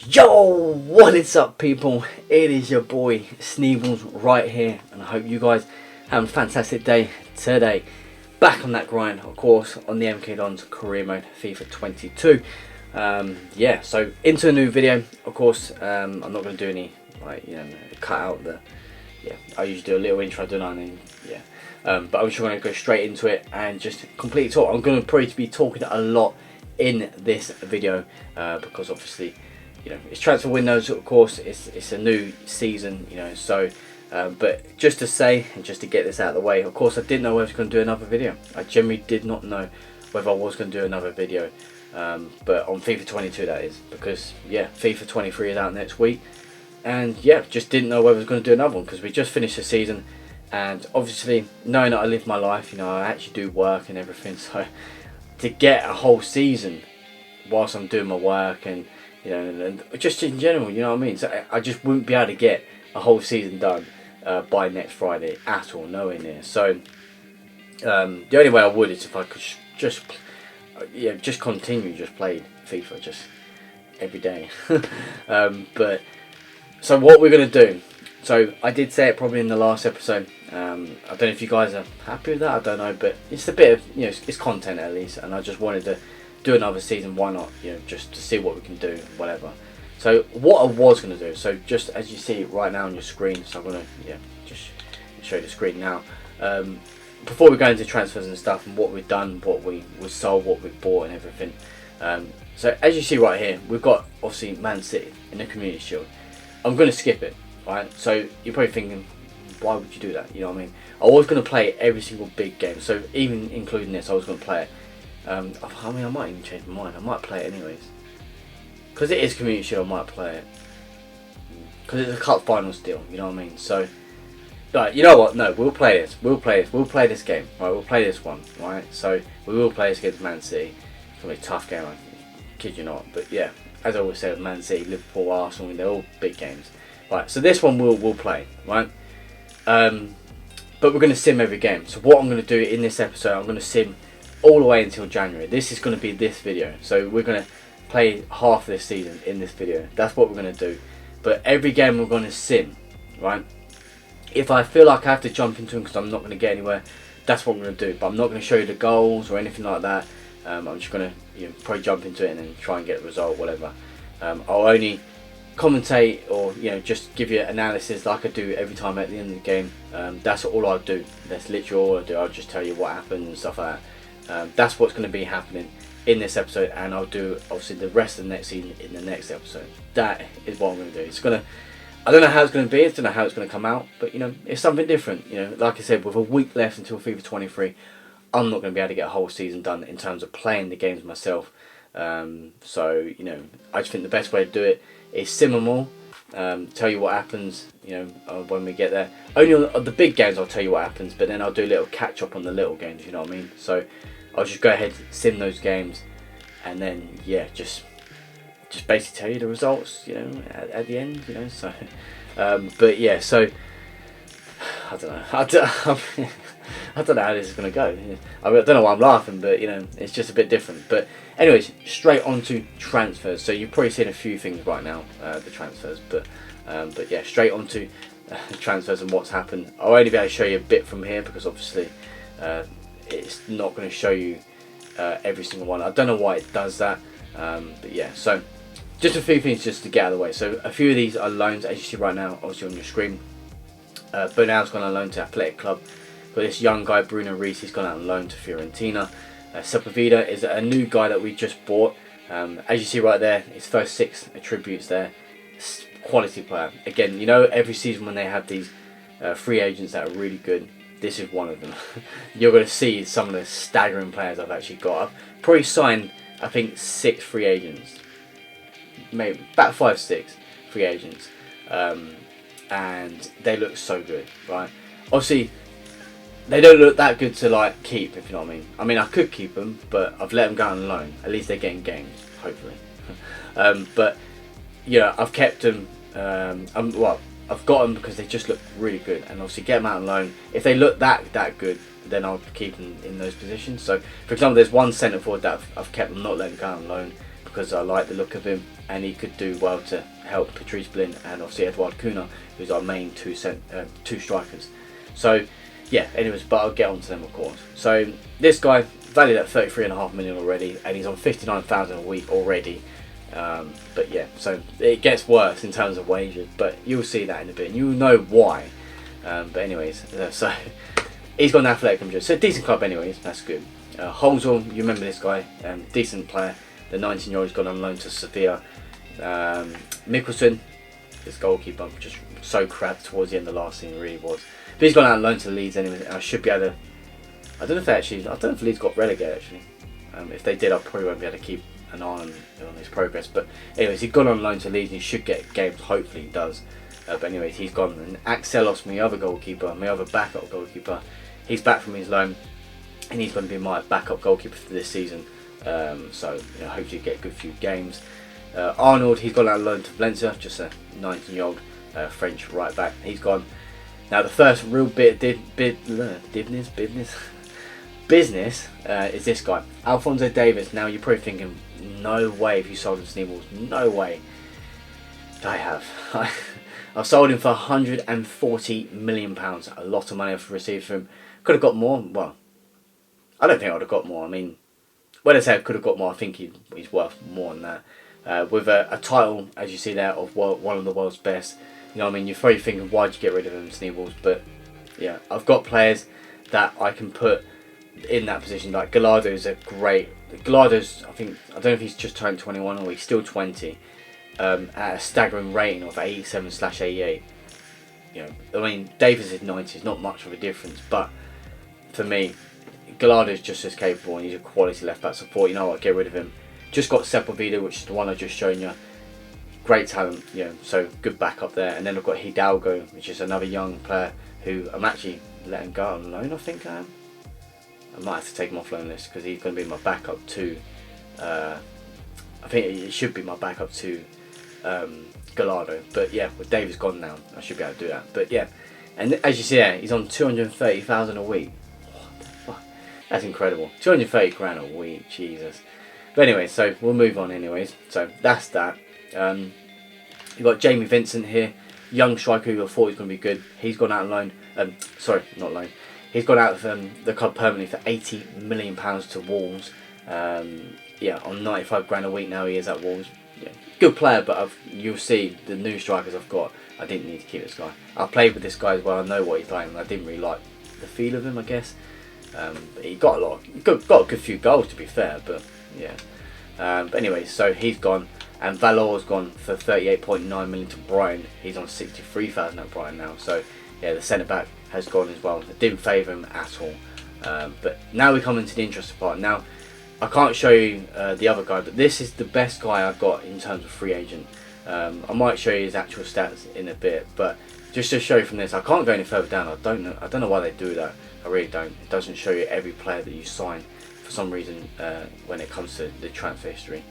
Yo, what is up people? It is your boy Sneebles right here, and I hope you guys have a fantastic day today. Back on that grind, of course, on the MK Dons career mode FIFA 22. Yeah, so into a new video. Of course, I'm not going to do any cut out the. Yeah, I usually do a little intro, don't I? And yeah, but I'm just going to go straight into it and just complete talk. I'm going to probably be talking a lot in this video because obviously, it's transfer windows, of course, it's a new season, so but just to say, and just to get this out of the way, of course I didn't know whether I was going to do another video. I generally did not know whether I was going to do another video, but on FIFA 22 that is, because yeah, FIFA 23 is out next week, and yeah, just didn't know whether I was going to do another one, because we just finished the season, and obviously knowing that I live my life, I actually do work and everything, so to get a whole season whilst I'm doing my work and and just in general, you know what I mean? So I just wouldn't be able to get a whole season done by next Friday at all, nowhere near. So the only way I would is if I could just continue just playing FIFA just every day. But so what we're gonna do? So I did say it probably in the last episode. I don't know if you guys are happy with that. I don't know, but it's a bit of it's content at least, and I just wanted to do another season. Why not? Just to see what we can do, whatever. So what I was going to do, so just as you see right now on your screen, so I'm going to just show you the screen now. Before we go into transfers and stuff and what we've done, what we sold, what we bought and everything. So as you see right here, we've got obviously Man City in the Community Shield. I'm going to skip it, right? So you're probably thinking, why would you do that? You know what I mean? I was going to play every single big game, so even including this, I was going to play it. I mean, I might even change my mind. I might play it anyways. Because it is Community Shield, I might play it. Because it's a cup final still, you know what I mean? So, right, you know what? No, we'll play this. We'll play this game. Right, we'll play this one, right? So, we will play this against Man City. It's going to be a tough game, I kid you not. But yeah, as I always say, Man City, Liverpool, Arsenal, they're all big games. Right, so this one we'll play, right? But we're going to sim every game. So what I'm going to do in this episode, I'm going to sim all the way until January. This is going to be this video, so we're going to play half this season in this video. That's what we're going to do, but every game we're going to sim, right? If I feel like I have to jump into them because I'm not going to get anywhere, that's what I'm going to do, but I'm not going to show you the goals or anything like that. I'm just going to probably jump into it and then try and get a result, whatever. I'll only commentate or just give you analysis like I do every time at the end of the game. That's all I'll do. That's literally all I do. I'll just tell you what happened and stuff like that. That's what's going to be happening in this episode, and I'll do obviously the rest of the next season in the next episode. That is what I'm going to do. It's going to, I don't know how it's going to be, I don't know how it's going to come out, but it's something different. Like I said, with a week left until FIFA 23, I'm not going to be able to get a whole season done in terms of playing the games myself. So I just think the best way to do it is sim them all, tell you what happens when we get there. Only on the big games I'll tell you what happens, but then I'll do a little catch up on the little games, you know what I mean? So I'll just go ahead, sim those games, and then yeah, just basically tell you the results, at the end, So, but yeah, so I don't know. I don't know how this is gonna go. I don't know why I'm laughing, but it's just a bit different. But anyways, straight on to transfers. So you've probably seen a few things right now, the transfers, but yeah, straight on to transfers and what's happened. I'll only be able to show you a bit from here because obviously it's not going to show you every single one. I don't know why it does that, but yeah. So just a few things just to get out of the way. So a few of these are loans, as you see right now, obviously on your screen. Bernal's gone on loan to Athletic Club. Got this young guy, Bruno Reese, he's gone out on loan to Fiorentina. Sepulveda is a new guy that we just bought. As you see right there, his first 6 attributes there. Quality player. Again, every season when they have these free agents that are really good, this is one of them. You're going to see some of the staggering players I've actually got. I've probably signed, I think, 6 free agents. Maybe about 5, 6 free agents. And they look so good, right? Obviously, they don't look that good to keep, if you know what I mean. I mean, I could keep them, but I've let them go on loan. At least they're getting games, hopefully. But I've kept them. I've got them because they just look really good, and obviously get them out on loan. If they look that good, then I'll keep them in those positions. So, for example, there's one centre forward that I've kept them, not letting go on loan because I like the look of him, and he could do well to help Patrice Blin and obviously Edouard Cunha, who's our main two strikers. So yeah, anyways, but I'll get on to them of course. So this guy valued at 33.5 million already, and he's on 59,000 a week already. But yeah, so it gets worse in terms of wages, but you'll see that in a bit and you'll know why. But anyways, so he's got an Athletic Madrid, so decent club anyways, that's good. Holzall, you remember this guy, decent player. The 19-year-old's gone on loan to Sevilla. Mikkelsen, this goalkeeper, just so crap towards the end of the last season, really was. But he's gone out on loan to Leeds anyway, and I should be able to, I don't know if Leeds got relegated actually. If they did, I probably won't be able to keep an eye on his progress. But anyways, he's gone on loan to Leeds and he should get games, hopefully he does. But anyways, he's gone. And Axelos, my other goalkeeper, my other backup goalkeeper, he's back from his loan and he's going to be my backup goalkeeper for this season. So hopefully get a good few games. Arnold, he's gone out on loan to Valencia, just a 19-year-old French right back. He's gone. Now the first real bit of business is this guy, Alphonso Davies. Now you're probably thinking, no way have you sold him Sneebles, no way. I have. I've sold him for £140 million, a lot of money I've received from him. Could have got more, well, I don't think I would have got more. I mean, when I say I could have got more, I think he's worth more than that. With a title, as you see there, of one of the world's best. You know what I mean? You're probably thinking, why'd you get rid of him, Sneebles? But yeah, I've got players that I can put in that position. Like Gallardo's a great. Gallardo's, I don't know if he's just turned 21 or he's still 20, at a staggering rating of 87/88. I mean, Davies is 90, it's not much of a difference, but for me, Gallardo's just as capable and he's a quality left back. So I thought, you know what, get rid of him. Just got Sepulveda, which is the one I just shown you. Great talent, so good backup there. And then I've got Hidalgo, which is another young player who I'm actually letting go on loan, I think I am. I might have to take him off loan list because he's going to be my backup to, I think it should be my backup to Gallardo. But yeah, with Davies gone now, I should be able to do that. But yeah, and as you see there, he's on 230,000 a week. What the fuck? That's incredible. 230 grand a week, Jesus. But anyway, so we'll move on anyways. So that's that. You've got Jamie Vincent here, young striker who I thought was going to be good. He's gone out on loan. Sorry, not loan. He's gone out of the club permanently for £80 million to Wolves. Yeah, on 95 grand a week now he is at Wolves. Yeah, good player, but you'll see the new strikers I've got. I didn't need to keep this guy. I played with this guy as well. I know what he's like, and I didn't really like the feel of him, I guess. But he got a good few goals to be fair, but yeah. But anyway, so he's gone. And Valor's gone for 38.9 million to Brighton. He's on 63,000 at Brighton now. So yeah, the centre back has gone as well. It didn't favour him at all. But now we come into the interesting part. Now I can't show you the other guy, but this is the best guy I've got in terms of free agent. I might show you his actual stats in a bit, but just to show you from this, I can't go any further down. I don't know why they do that. I really don't. It doesn't show you every player that you sign for some reason when it comes to the transfer history.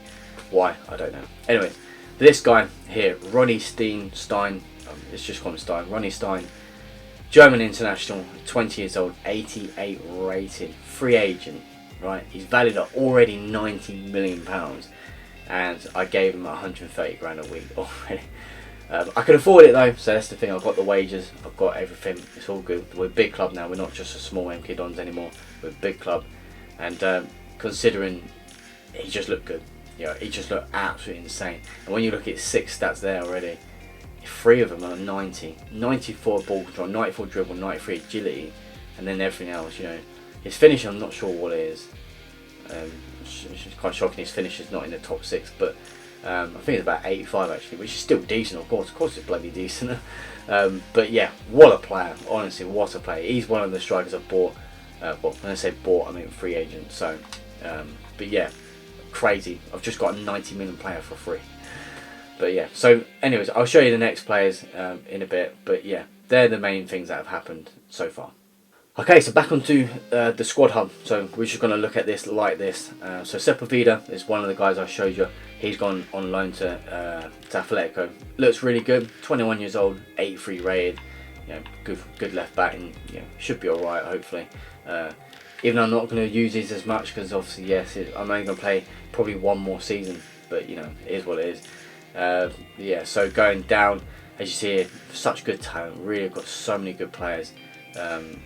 Why? I don't know. Anyway, this guy here, Ronnie Stein, it's just called Stein, Ronnie Stein, German international, 20 years old, 88 rated, free agent, right? He's valued at already £90 million, and I gave him 130 grand a week already. I can afford it though, so that's the thing. I've got the wages, I've got everything, it's all good. We're a big club now, we're not just a small MK Dons anymore, we're a big club. And considering he just looked good. He just looked absolutely insane. And when you look at 6 stats there already, 3 of them are 90. 94 ball control, 94 dribble, 93 agility, and then everything else, His finish, I'm not sure what it is. It's quite shocking his finish is not in the top 6, but I think it's about 85 actually, which is still decent, of course it's bloody decent. But yeah, what a player, honestly, what a player. He's one of the strikers I've bought. Well, when I say bought, I mean free agent. So, but yeah, crazy. I've just got a 90 million player for free. But yeah, so anyways, I'll show you the next players in a bit. But yeah, they're the main things that have happened so far. Okay, so back onto the squad hub. So we're just going to look at this like this. So Sepulveda is one of the guys I showed you. He's gone on loan to Atletico. Looks really good. 21 years old, 83 rated. Good left back, and should be all right hopefully. Even though I'm not going to use these as much because obviously yes, I'm only going to play probably one more season but you know, it is what it is. Yeah, so going down, as you see here, such good talent. Really got so many good players,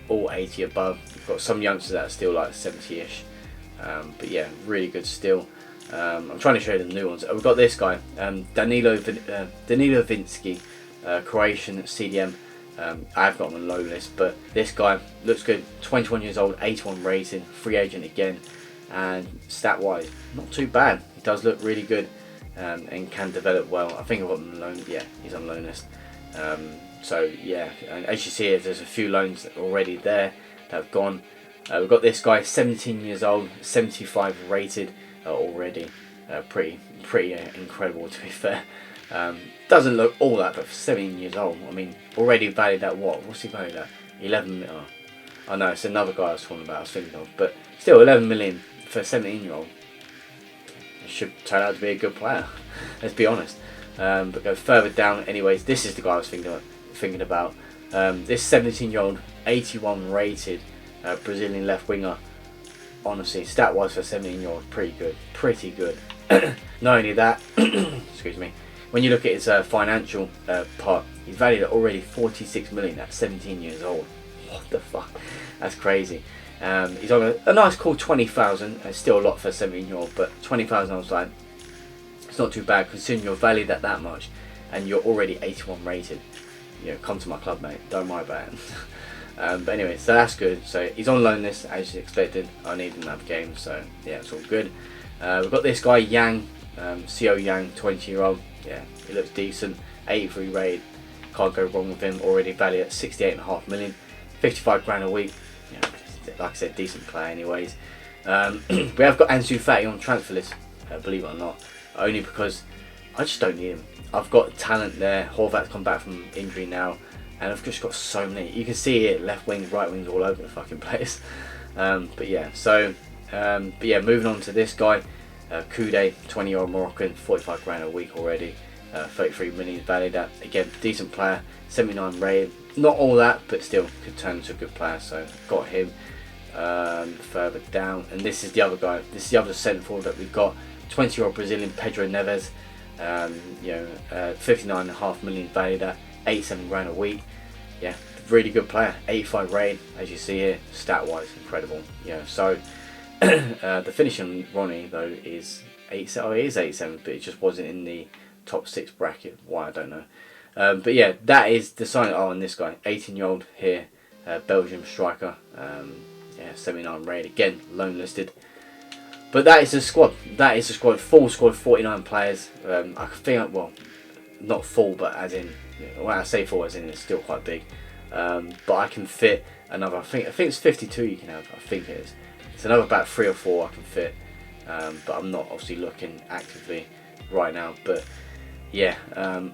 all 80 above. We've got some youngsters that are still like 70ish, but yeah, really good still. I'm trying to show you the new ones. We've got this guy, Danilo Vinsky, Croatian CDM. I've got him on low list, but this guy looks good. 21 years old, 81 rating, free agent again, and stat wise, not too bad. He does look really good, and can develop well. I think I've got him on loan. Yeah, he's on loan list. So yeah, and as you see here, there's a few loans already there that have gone. We've got this guy, 17 years old, 75 rated already. Pretty incredible, to be fair. Doesn't look all that, but for 17 years old, I mean, already valued at what? What's he valued at? 11 million. Oh no, it's another guy I was talking about, I was thinking of. But still, 11 million for a 17-year-old. It should turn out to be a good player, let's be honest. But go further down, anyways, this is the guy I was thinking about. This 17-year-old, 81 rated Brazilian left winger. Honestly, stat-wise for a 17-year-old, pretty good. Not only that, excuse me, when you look at his financial part, he's valued at already 46 million at 17 years old. What the fuck? That's crazy. He's on a nice cool 20,000. It's still a lot for a 17-year-old, but 20,000 I was like, it's not too bad considering you're valued at that much and you're already 81 rated. You know, come to my club, mate. Don't worry about it. But anyway, so that's good. So he's on loan list as expected. I need him to have games, so yeah, it's all good. We've got this guy Yang, Co Yang, 20-year-old. Yeah, he looks decent. 83 rated. Can't go wrong with him. Already valued at 68.5 million. 55 grand a week. You know, like I said, decent player anyways. We have got Ansu Fati on transfer list, believe it or not. Only because I just don't need him. I've got talent there. Horvat's come back from injury now, and I've just got so many. You can see it, left wings, right wings, all over the fucking place. But yeah, moving on to this guy, Kude, 20-year-old Moroccan, 45 grand a week already. 33 million valued at. Again, decent player, 79 rated. Not all that, but still could turn into a good player. So got him. Further down, and this is the other guy. This is the other centre forward that we've got. 20-year-old Brazilian Pedro Neves. 59.5 million valued at, 87 grand a week. Yeah, really good player. 85 rated, as you see here. Stat wise, incredible. Yeah, so the finish on Ronnie though is 87. Oh, it is 87, but it just wasn't in the top 6 bracket. Why, I don't know. But yeah, that is the sign. Oh, and this guy, 18-year-old here, Belgium striker. 79 rated. Again, loan listed. But that is the squad. That is the squad. Full squad, 49 players. I think, well, not full, but as in, when I say full, as in it's still quite big. But I can fit another. I think it's 52. You can have. I think it is. It's another about 3 or 4 I can fit. But I'm not obviously looking actively right now. But yeah,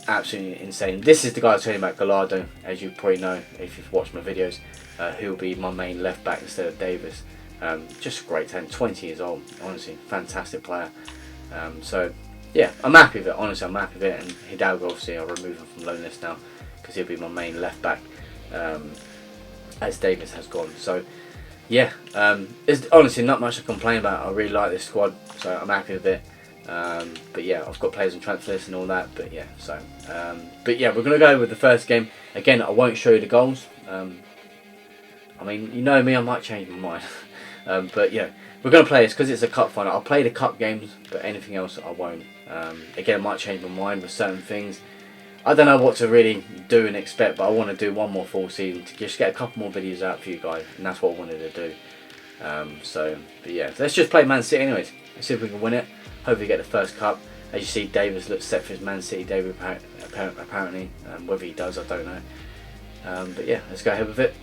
absolutely insane. This is the guy I was telling you about, Gallardo, as you probably know if you've watched my videos. Who'll be my main left back instead of Davis. Just a great talent, 20 years old, honestly, fantastic player. So yeah, I'm happy with it, honestly, I'm happy with it. And Hidalgo, obviously, I'll remove him from loan list now because he'll be my main left back, as Davis has gone. So yeah, there's honestly not much to complain about. I really like this squad, so I'm happy with it. But yeah, I've got players on transfer list and all that. But yeah, but yeah, we're gonna go with the first game. Again, I won't show you the goals. I mean, you know me, I might change my mind. But yeah, we're going to play this because it's a cup final. I'll play the cup games, but anything else I won't. Again, I might change my mind with certain things. I don't know what to really do and expect, but I want to do one more full season to just get a couple more videos out for you guys, and that's what I wanted to do. But yeah, let's just play Man City anyways. Let's see if we can win it. Hopefully get the first cup. As you see, Davis looks set for his Man City debut apparently. Whether he does, I don't know. But yeah, let's go ahead with it.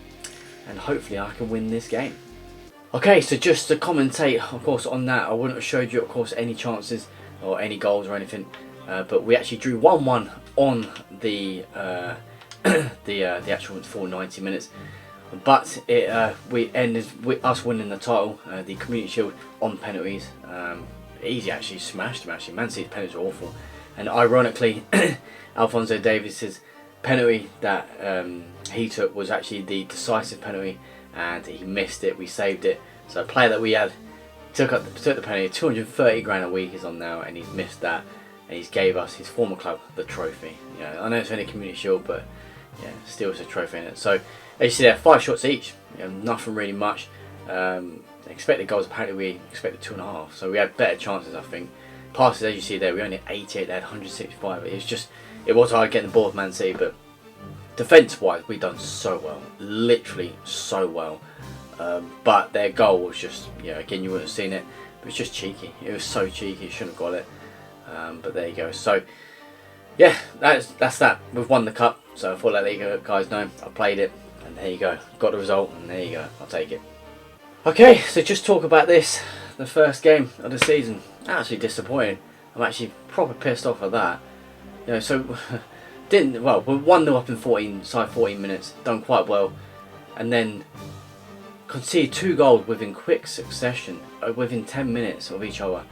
And hopefully I can win this game. Okay, so just to commentate, of course, on that, I wouldn't have showed you, of course, any chances or any goals or anything, but we actually drew 1-1 on the actual full 90 minutes. But we ended with us winning the title, the Community Shield, on penalties. Easy, actually, smashed them. Actually, Man City's penalties are awful, and ironically, Alphonso Davies's penalty that he took was actually the decisive penalty, and he missed it. We saved it. So a player that we had took the penny. 230 grand a week is on now, and he's missed that, and he's gave us his former club the trophy. You know, I know it's only a community shield, but yeah, still it's a trophy in it. So as you see there, 5 shots each. You know, nothing really much. Expected goals, apparently we expected 2.5, so we had better chances, I think. Passes, as you see there, we only had 88, they had 165. It was hard getting the ball with Man City, but defence-wise, we done so well, literally so well. But their goal was just, again, you wouldn't have seen it, but it's just cheeky. It was so cheeky, shouldn't have got it. But there you go. So yeah, that's that. We've won the cup, so I thought I'd let you guys know I played it, and there you go. Got the result, and there you go. I'll take it. Okay, so just talk about this, the first game of the season. Actually disappointing. I'm actually proper pissed off at that. So we're 1-0 up in 14 minutes, done quite well, and then conceded 2 goals within quick succession, within 10 minutes of each other.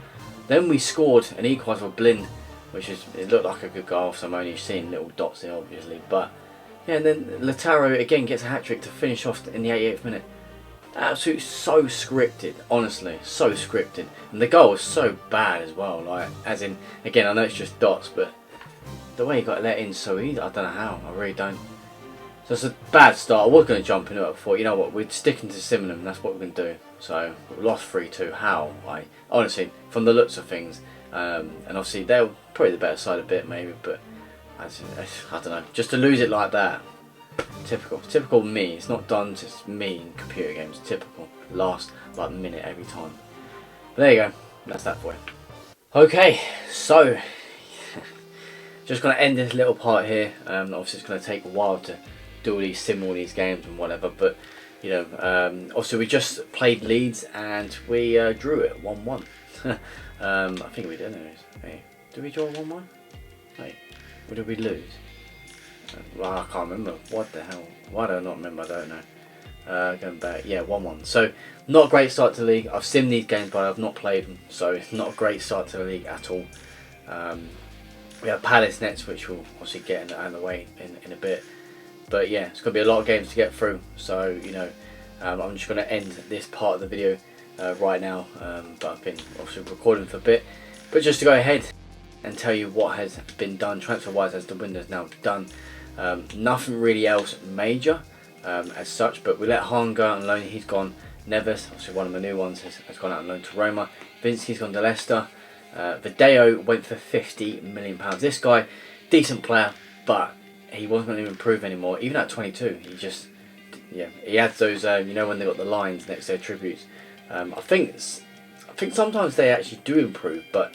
Then we scored an equaliser with Blin, it looked like a good goal, so I'm only seeing little dots here obviously, but yeah, and then Lautaro again gets a hat-trick to finish off in the 88th minute. Absolutely so scripted, honestly, so scripted, and the goal was so bad as well. Like, as in, again, I know it's just dots, but the way he got let in so easy, I don't know how. I really don't. So it's a bad start. I was going to jump into it before. You know what? We're sticking to Simon, and that's what we're going to do. So we lost 3-2. How? Honestly, from the looks of things, and obviously they're probably the better side a bit, maybe, but I don't know. Just to lose it like that. Typical me. It's not done to me in computer games. Typical. Last like minute every time. But there you go. That's that for you. Okay, so just gonna end this little part here. Obviously it's gonna take a while to do all these games and whatever. But obviously we just played Leeds and we drew it 1-1. I think we did anyways. Hey, did we draw 1-1? Wait, or did we lose? Well, I can't remember. What the hell? Why do I not remember? I don't know. Going back, yeah, 1-1. So not a great start to the league. I've simmed these games, but I've not played them, so it's not a great start to the league at all. We have Palace next, which we'll obviously get out of the way in a bit. But yeah, it's going to be a lot of games to get through. So I'm just going to end this part of the video right now. But I've been obviously recording for a bit. But just to go ahead and tell you what has been done transfer-wise, as the window's now done. Nothing really else major as such, but we let Hahn go out on loan. He's gone. Neves, obviously one of my new ones, has gone out on loan to Roma. Vincent's gone to Leicester. Video went for £50 million. This guy, decent player, but he wasn't going to improve anymore. Even at 22, he had those when they got the lines next to their tributes. I think sometimes they actually do improve, but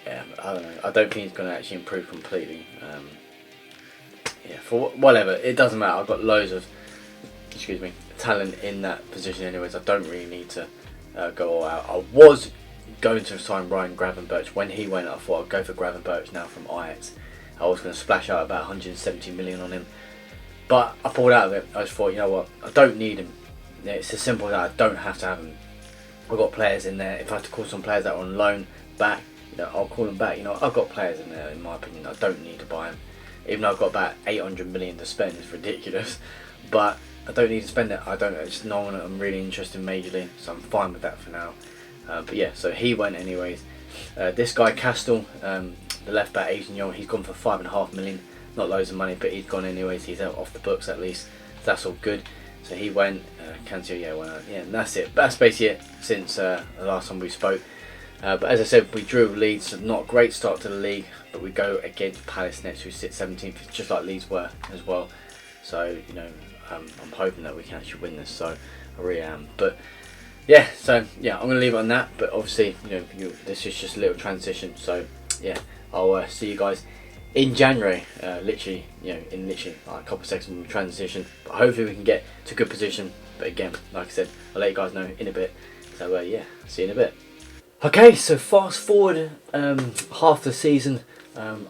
I don't know. I don't think he's going to actually improve completely. For whatever, it doesn't matter. I've got loads of talent in that position anyways. I don't really need to go all out. I was going to sign Ryan Gravenberch when he went. I thought I'd go for Gravenberch now from Ajax. I was going to splash out about 170 million on him, but I pulled out of it. I just thought, you know what, I don't need him. It's as simple as that. I don't have to have him. I've got players in there. If I have to call some players that are on loan back, I'll call them back. I've got players in there. In my opinion, I don't need to buy them. Even though I've got about 800 million to spend, it's ridiculous. But I don't need to spend it. It's no one I'm really interested in majorly, so I'm fine with that for now. But yeah, so he went anyways. This guy Castle, the left back, Asian young, he's gone for 5.5 million. Not loads of money, but he's gone anyways. He's out off the books at least. So that's all good. So he went. Cancel, went out. Yeah, and that's it. But that's basically it since the last time we spoke. But as I said, we drew Leeds, so not a great start to the league, but we go against Palace next, who sit 17th, just like Leeds were as well. So I'm hoping that we can actually win this. So I really am. But yeah, so yeah, I'm going to leave it on that. But obviously, this is just a little transition. So yeah, I'll see you guys in January. Literally, in like a couple of seconds of transition. But hopefully we can get to a good position. But again, like I said, I'll let you guys know in a bit. So yeah, see you in a bit. Okay, so fast forward half the season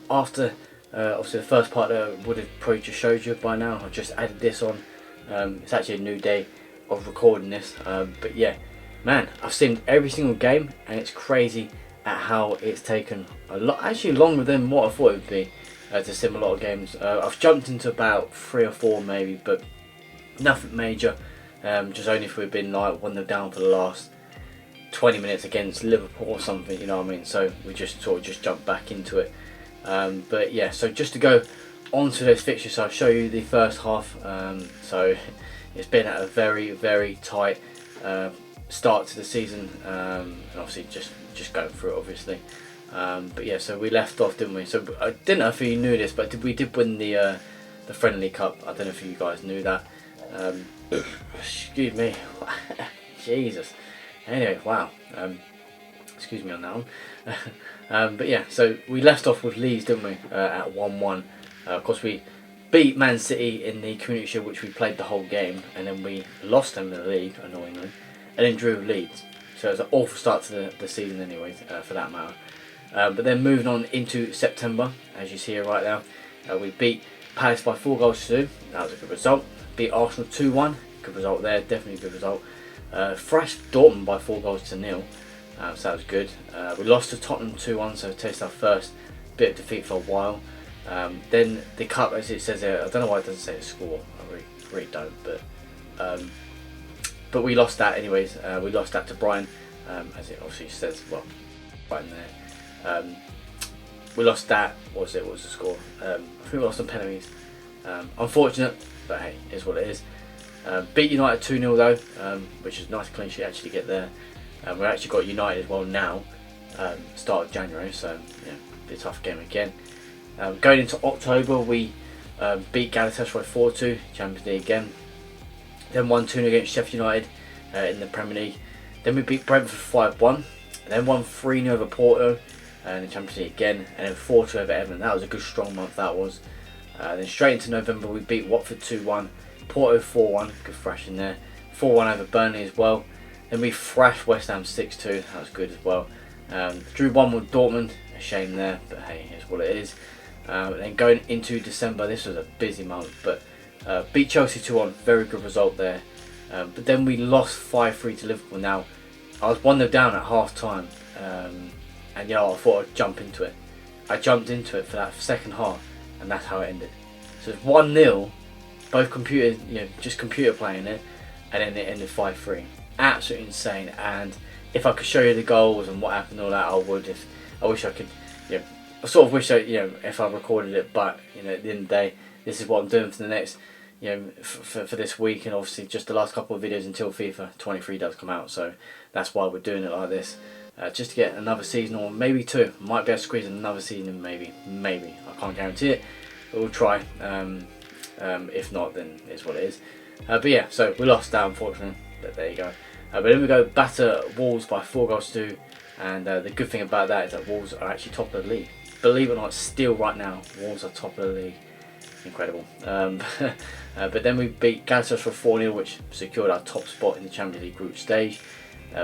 after obviously the first part that I would have probably just showed you by now. I've just added this on. It's actually a new day of recording this, but yeah, man, I've seen every single game, and it's crazy at how it's taken a lot, actually longer than what I thought it would be to sim a lot of games. I've jumped into about 3 or 4 maybe, but nothing major. Just only if we've been like 1-0 down for the last 20 minutes against Liverpool or something, you know what I mean? So we just sort of just jumped back into it. But yeah, so just to go on to those fixtures, so I'll show you the first half. So it's been a very, very tight start to the season, and obviously just going through it, obviously. But yeah, so we left off, didn't we? So I didn't know if you knew this, but we did win the Friendly Cup. I don't know if you guys knew that. Excuse me. Jesus. Anyway, wow. Excuse me on that one. But yeah, so we left off with Leeds, didn't we? At 1-1. Of course, we beat Man City in the Community Shield, which we played the whole game, and then we lost them in the league, annoyingly, and then drew Leeds. So it was an awful start to the season, anyways, for that matter. But then moving on into September, as you see here right now, we beat Palace by 4-2. That was a good result. Beat Arsenal 2-1. Good result there, definitely a good result. Thrashed Dortmund by 4-0. So that was good. We lost to Tottenham 2-1, so tasted our first bit of defeat for a while. Then the cup, as it says there, I don't know why it doesn't say the score. I really don't, but we lost that anyways. We lost that to Brighton, as it obviously says. Well, Brighton there. We lost that. What was the score? I think we lost on penalties. Unfortunate, but hey, it is what it is. Beat United 2-0 though, which is a nice clean sheet actually to get there. We actually got United as well now, start of January, so yeah, be a tough game again. Going into October, we beat Galatasaray 4-2, Champions League again. Then 1-2 against Sheffield United in the Premier League. Then we beat Brentford 5-1. Then won 3-0 over Porto in the Champions League again. And then 4-2 over Everton. That was a good strong month, that was. Then straight into November, we beat Watford 2-1. Porto 4-1, good thrash in there. 4-1 over Burnley as well. Then we thrashed West Ham 6-2, that was good as well. Drew 1 with Dortmund, a shame there, but hey, it's what it is. Then going into December, this was a busy month, but beat Chelsea 2-1, very good result there. But then we lost 5-3 to Liverpool. Now, I was 1-0 down at half time, and yeah, I thought I'd jump into it. I jumped into it for that second half, and that's how it ended. So it's 1-0, both computer, just computer playing it, and then it ended 5-3. Absolutely insane. And if I could show you the goals and what happened and all that, I would. I wish I could, I sort of wish I, if I recorded it, but at the end of the day, this is what I'm doing for the next, for this week, and obviously just the last couple of videos until FIFA 23 does come out. So that's why we're doing it like this, just to get another season, or maybe two. Might be able to squeeze another season, maybe. I can't guarantee it, but we'll try. If not, then it's what it is. But yeah, so we lost that, unfortunately. But there you go. But then we go batter Wolves by 4-2, and the good thing about that is that Wolves are actually top of the league. Believe it or not, still right now, Wolves are top of the league. Incredible. But then we beat Galatasaray for 4-0, which secured our top spot in the Champions League group stage.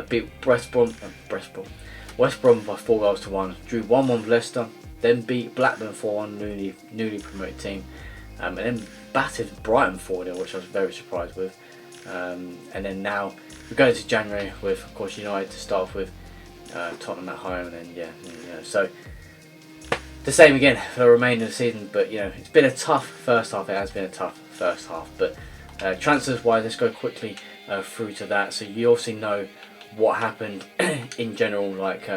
Beat West Brom by 4-1. Drew 1-1 with Leicester. Then beat Blackburn 4-1, newly promoted team. And then battered Brighton 4-0, which I was very surprised with. And then now we go to January with, of course, United to start off with, Tottenham at home, and then so the same again for the remainder of the season. But it's been a tough first half. It has been a tough first half. But transfers wise, let's go quickly through to that. So you obviously know what happened in general, like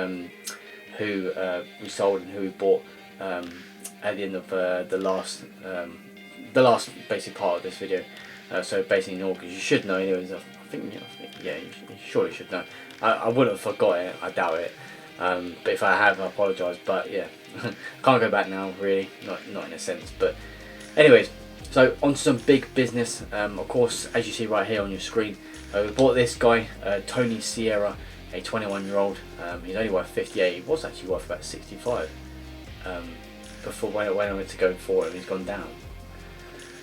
who we sold and who we bought at the end of the last basic part of this video. So basically in August, you should know anyways. I think you surely should know. I wouldn't have forgot it, I doubt it. But if I have, I apologise. But yeah, can't go back now, really, not in a sense. But anyways, so on to some big business. Of course, as you see right here on your screen, we bought this guy, Tony Sierra, a 21-year-old. He's only worth 58. He was actually worth about 65 before when I went to go for him. He's gone down.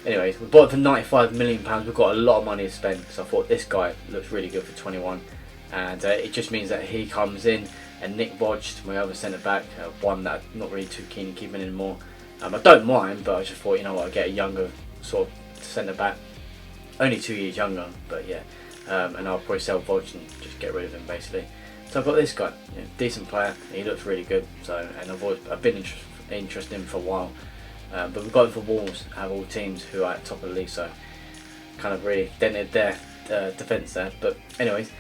Anyways, we bought it for £95 million. We've got a lot of money to spend, so I thought this guy looks really good for 21. And it just means that he comes in, and Nick Bodged, my other centre back, one that I'm not really too keen on keeping anymore. I don't mind, but I just thought, I'd get a younger sort of centre back, only 2 years younger, but yeah. And I'll probably sell Bodged and just get rid of him basically. So I've got this guy, decent player. He looks really good. So, and I've been interested in him for a while. But we've got him for Wolves, have all teams who are at top of the league, so kind of really dented their defence there. But anyways,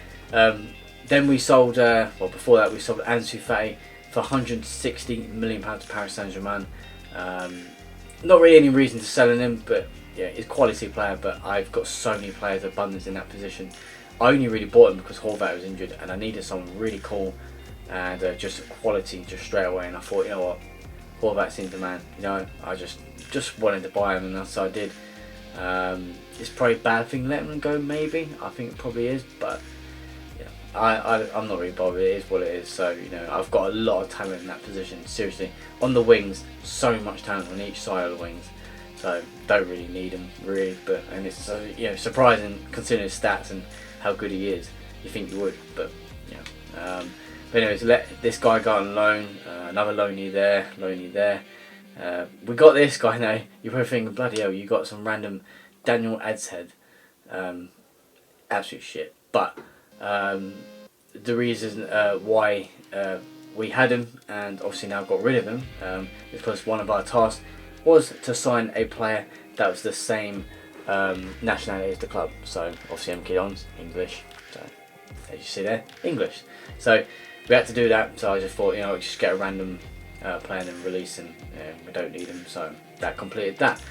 Then we sold, well, before that we sold Ansu Fati for £160 million to Paris Saint-Germain. Not really any reason to selling him, but yeah, he's a quality player, but I've got so many players abundance in that position. I only really bought him because Horvath was injured and I needed someone really cool and just quality just straight away, and I thought, you know what, Horvath seems the man. You know, I just wanted to buy him, and that's what I did. It's probably a bad thing letting him go, maybe. I think it probably is, but yeah, I'm not really bothered. It is what it is. So, you know, I've got a lot of talent in that position. Seriously, on the wings, so much talent on each side of the wings. So don't really need him, really. But and it's surprising considering his stats and how good he is. You think you would, but yeah. But anyways, let this guy go on loan. Another loanee there, we got this guy now. You're probably thinking, bloody hell, you got some random Daniel Adshead. Absolute shit. But the reason why we had him, and obviously now got rid of him, is because one of our tasks was to sign a player that was the same nationality as the club. So obviously MK Dons, English. So as you see there, English. So we had to do that. So I just thought, you know, just get a random player and release him. We don't need him, so that completed that.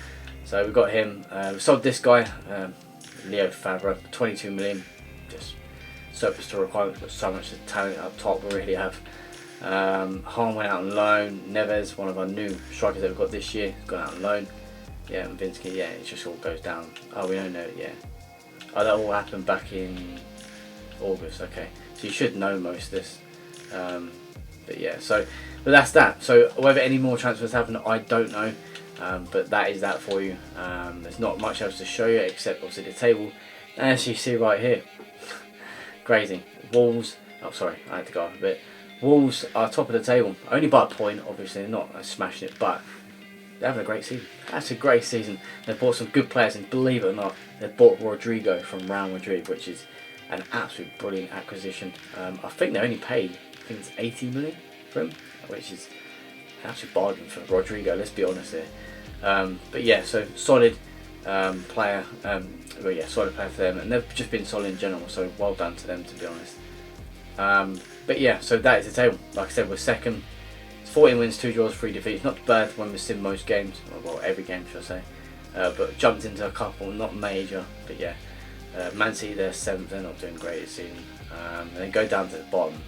So we got him. We sold this guy, Leo Favre, 22 million. Just surplus to requirements. Got so much talent up top. We really have. Hahn went out on loan. Neves, one of our new strikers that we've got this year, has gone out on loan. Yeah, and Vincent, yeah, it just all goes down. Oh, we don't know it yet. Oh, that all happened back in August. Okay, so you should know most of this. But yeah, but that's that. So whether any more transfers happen, I don't know. But that is that for you. There's not much else to show you except obviously the table. And as you see right here, crazy. Wolves. Oh, sorry, I had to go up a bit. Wolves are top of the table, only by a point. Obviously, they're not smashing it, but they're having a great season. That's a great season. They've bought some good players, and believe it or not, they've bought Rodrigo from Real Madrid, which is an absolute brilliant acquisition. I think they only paid, I think it's 80 million for him, which is an absolute bargain for Rodrigo. Let's be honest here. But yeah, so solid player. Well, yeah, solid player for them, and they've just been solid in general. So well done to them, to be honest. But yeah, so that is the table. Like I said, we're second. It's 14 wins, 2 draws, 3 defeats. Not bad when we've seen most games, well, every game, should I say. But jumped into a couple, not major, but yeah. Man City, they're 7th, they're not doing great this season. And then go down to the bottom.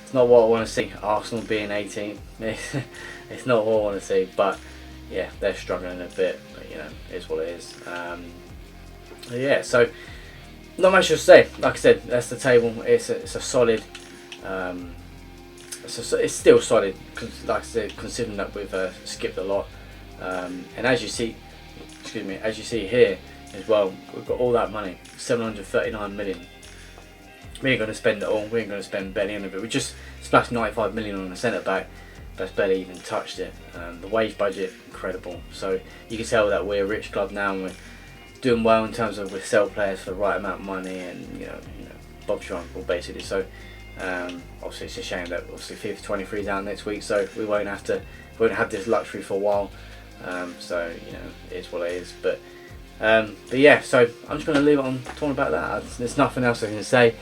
It's not what I want to see. Arsenal being 18th, it's not what I want to see. But yeah, they're struggling a bit, but you know, it's what it is. Yeah, so not much to say. Like I said, that's the table. It's a solid. It's still solid, like I said, considering that we've skipped a lot. And as you see, as you see here as well, we've got all that money, 739 million. We ain't going to spend it all. We ain't going to spend barely any of it. We just splashed 95 million on a centre back. That's barely even touched it. The wage budget, incredible. So you can tell that we're a rich club now, and we're doing well in terms of we sell players for the right amount of money, and you know, Bob's your uncle basically. So obviously it's a shame that obviously FIFA 23 is out next week, so we won't have this luxury for a while. So you know, it's what it is. But yeah, so I'm just going to leave it on talking about that. There's nothing else I can say.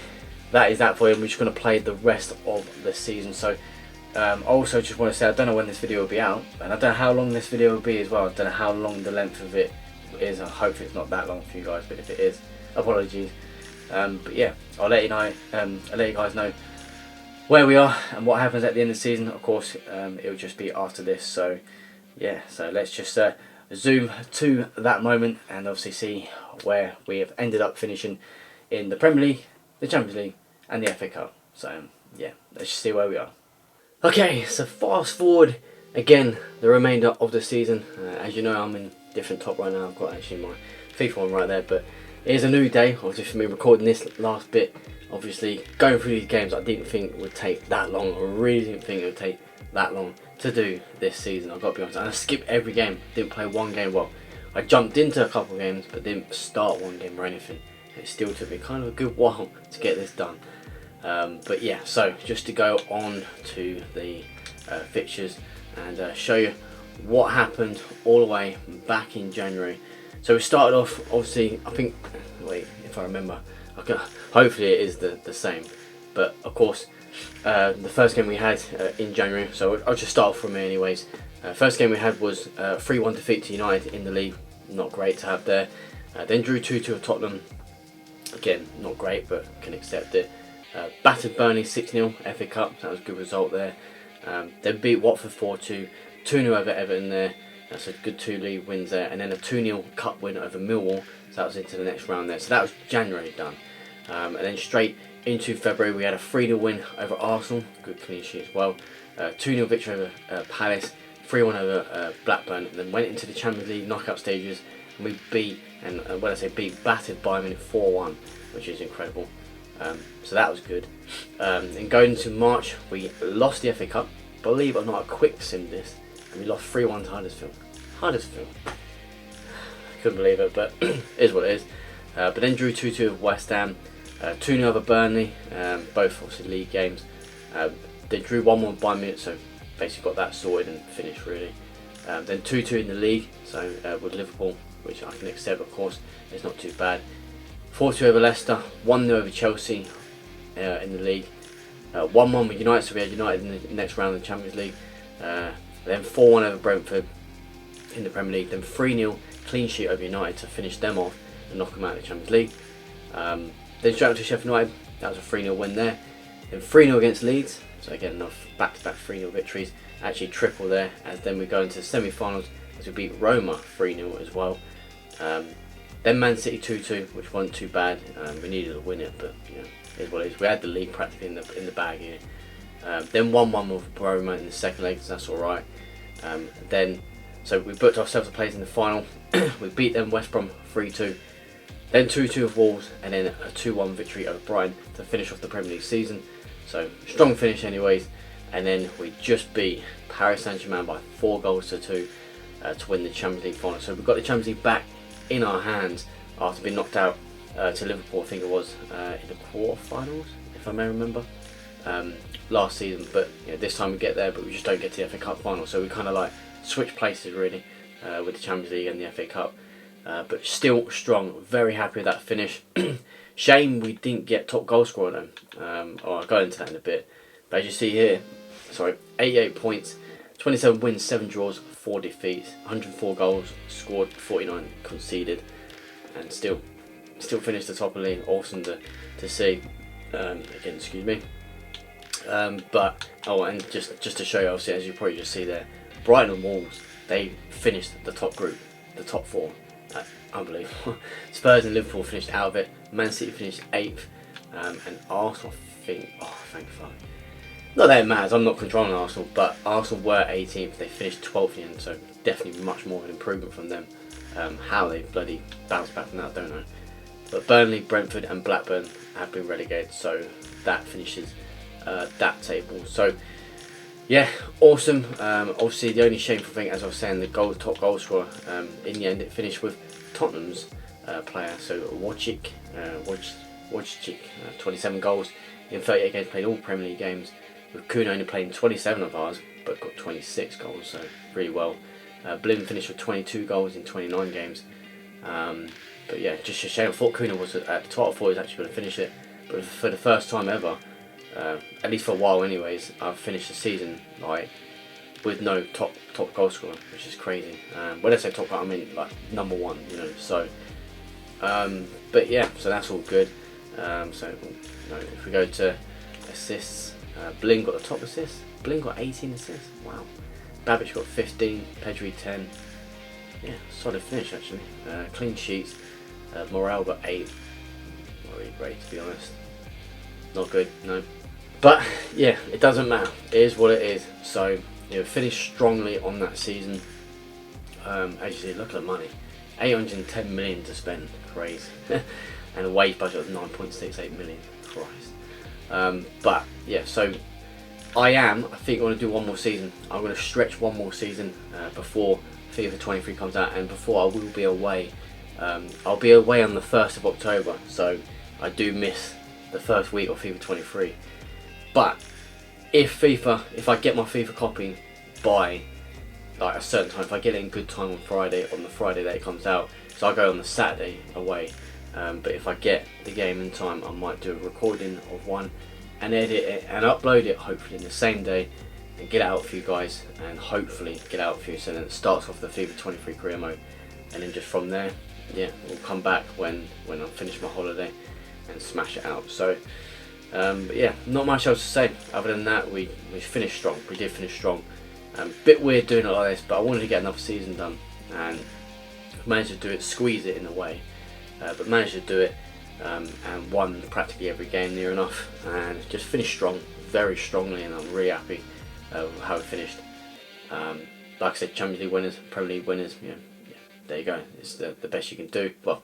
That is that for you. We're just going to play the rest of the season. So I also just want to say I don't know when this video will be out, and I don't know how long this video will be as well. I don't know how long the length of it is. I hope it's not that long for you guys, but if it is, apologies. But yeah, I'll let you know. I'll let you guys know where we are and what happens at the end of the season. Of course, it'll just be after this. So yeah, so let's just zoom to that moment and obviously see where we have ended up finishing in the Premier League, the Champions League, and the FA Cup. So yeah, let's just see where we are. Okay, so fast forward again the remainder of the season. As you know, I'm in different top right now. I've got actually my FIFA one right there, but it is a new day. Obviously for me recording this last bit, obviously going through these games I didn't think it would take that long. I really didn't think it would take that long to do this season, I've got to be honest. And I skipped every game, didn't play one game. Well, I jumped into a couple of games but didn't start one game or anything. It still took me kind of a good while to get this done. But yeah, so just to go on to the fixtures and show you what happened all the way back in January. So we started off, obviously, I think, wait, if I remember, hopefully it is the same. But of course, the first game we had in January, so I'll just start off from here anyways. First game we had was 3-1 defeat to United in the league. Not great to have there. Then drew 2-2 with Tottenham. Again, not great, but can accept it. Battered Burnley 6-0 FA Cup. That was a good result there. Then beat Watford 4-2. 2-0 over Everton there. That's a good 2-league wins there. And then a 2-0 cup win over Millwall. So that was into the next round there. So that was January done. And then straight into February we had a 3-0 win over Arsenal. Good clean sheet as well. 2-0 victory over Palace. 3-1 over Blackburn. And then went into the Champions League knockout stages. And we beat, and when I say beat, battered Bayern Munich 4-1. Which is incredible. So that was good. And going into March we lost the FA Cup. Believe it or not, I quick simmed this. And we lost 3-1 to Huddersfield. Huddersfield. Couldn't believe it, but it is what it is. But then drew 2-2 with West Ham. 2-0 over Burnley. Both obviously league games. They drew 1-1 with Bayern Munich, so basically got that sorted and finished really. Then 2-2 in the league, so with Liverpool, which I can accept of course. It's not too bad. 4-2 over Leicester. 1-0 over Chelsea in the league. 1-1 with United, so we had United in the next round of the Champions League. Then 4-1 over Brentford in the Premier League. Then 3-0 clean sheet over United to finish them off and knock them out of the Champions League. Then straight up to Sheffield United. That was a 3-0 win there. Then 3-0 against Leeds. So again, enough back-to-back 3-0 victories. Actually triple there, as then we go into the semi-finals as we beat Roma 3-0 as well. Then Man City 2-2, which wasn't too bad. We needed to win it, but you know, it is what it is. We had the league practically in the bag here. Then 1-1 with Roma in the second leg, so that's all right. So we booked ourselves a place in the final. We beat them West Brom 3-2. Then 2-2 with Wolves, and then a 2-1 victory over Brighton to finish off the Premier League season. So strong finish anyways. And then we just beat Paris Saint-Germain by 4-2 to win the Champions League final. So we've got the Champions League back in our hands after being knocked out to Liverpool, I think it was, in the quarterfinals, if I may remember, last season. But you know, this time we get there, but we just don't get to the FA Cup final. So we kind of like switch places really with the Champions League and the FA Cup. But still strong, very happy with that finish. Shame we didn't get top goal scorer though. I'll go into that in a bit. But as you see here, 88 points, 27 wins, 7 draws, 4 defeats, 104 goals scored, 49 conceded, and still finished the top of the league. Awesome to see. Again, excuse me. And just to show you, obviously, as you probably just see there, Brighton and Wolves, they finished the top group, the top 4. That's unbelievable. Spurs and Liverpool finished out of it. Man City finished 8th, and Arsenal, I think, thank fuck. Not that it matters, I'm not controlling Arsenal, but Arsenal were 18th, they finished 12th in, so definitely much more of an improvement from them. How they bloody bounced back from that, I don't know. But Burnley, Brentford and Blackburn have been relegated, so that finishes that table. So yeah, awesome. Obviously the only shameful thing, as I was saying, the top goal scorer, in the end it finished with Tottenham's player, so Wojcik, 27 goals in 38 games, played all Premier League games, with Kuno only playing 27 of ours, but got 26 goals, so really well. Blim finished with 22 goals in 29 games. But yeah, just a shame. I thought Kuno was at the top. I thought he was actually going to finish it, but for the first time ever, at least for a while anyways, I've finished the season like with no top goal scorer, which is crazy. When I say top, I mean like number 1, you know. So, but yeah, so that's all good. If we go to assists, Bling got the top assists. Bling got 18 assists. Wow. Babic got 15. Pedro 10. Yeah, solid finish actually. Clean sheets. Morale got 8. Not really great to be honest. Not good, no. But yeah, it doesn't matter. It is what it is. So you know, finished strongly on that season. As you see, look at the money. 810 million to spend. Crazy. And a wage budget of 9.68 million. Christ. But yeah, so I think I want to do one more season. I'm going to stretch one more season before FIFA 23 comes out, and before I will be away. I'll be away on the 1st of October, so I do miss the first week of FIFA 23. But if I get my FIFA copy by like a certain time, if I get it in good time on the Friday that it comes out, so I go on the Saturday away. But if I get the game in time, I might do a recording of one and edit it and upload it hopefully in the same day and get it out for you guys, and hopefully get out for you. So then it starts off the FIFA 23 career mode, and then just from there, yeah, we'll come back when I finish my holiday and smash it out. So but yeah, not much else to say other than that. We finished strong. We did finish strong. Bit weird doing it like this, but I wanted to get another season done and managed to do it, squeeze it in a way, but managed to do it and won practically every game near enough, and just finished strong, very strongly, and I'm really happy how it finished. Like I said, Champions League winners, Premier League winners, yeah, there you go. It's the best you can do. Well,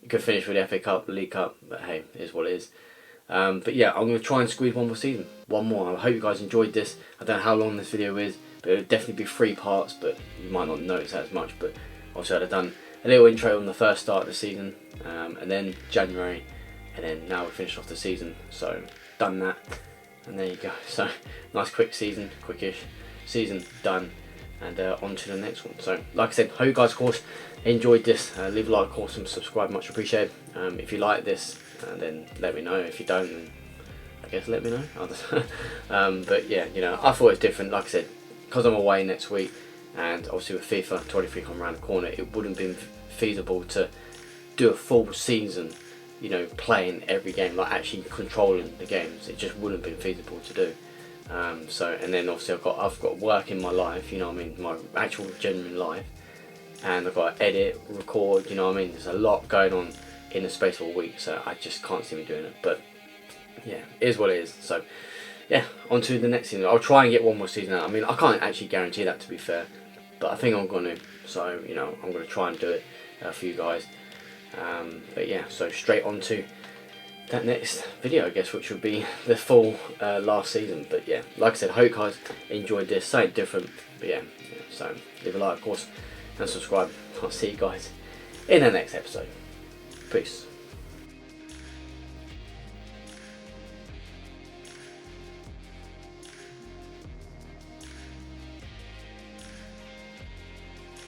you could finish with the FA Cup, the League Cup, but hey, it is what it is. But yeah, I'm going to try and squeeze one more season. One more. I hope you guys enjoyed this. I don't know how long this video is, but it'll definitely be 3 parts, but you might not notice that as much. But obviously I'd have done a little intro on the first start of the season, and then January, and then now we finished off the season. So done that, and there you go. So nice quick season, quickish season done, and on to the next one. So like I said, hope you guys of course enjoyed this. Leave a like, of course, and subscribe, much appreciated. If you like this, then let me know. If you don't, then I guess let me know. But yeah, you know, I thought it was different. Like I said, because I'm away next week, and obviously with FIFA 23 coming around the corner, it wouldn't have been feasible to do a full season, you know, playing every game, like actually controlling the games. It just wouldn't have been feasible to do. So, and then obviously I've got work in my life, you know what I mean, my actual genuine life, and I've got to edit, record, you know what I mean. There's a lot going on in the space of a week, so I just can't see me doing it. But yeah, it is what it is. So yeah, on to the next season. I'll try and get one more season out. I mean, I can't actually guarantee that, to be fair, but I think I'm going to. So, you know, I'm going to try and do it for you guys. But yeah, so straight on to that next video, I guess, which would be the full last season. But yeah, like I said, hope you guys enjoyed this. Something different. But yeah, so leave a like, of course, and subscribe. I'll see you guys in the next episode. Peace.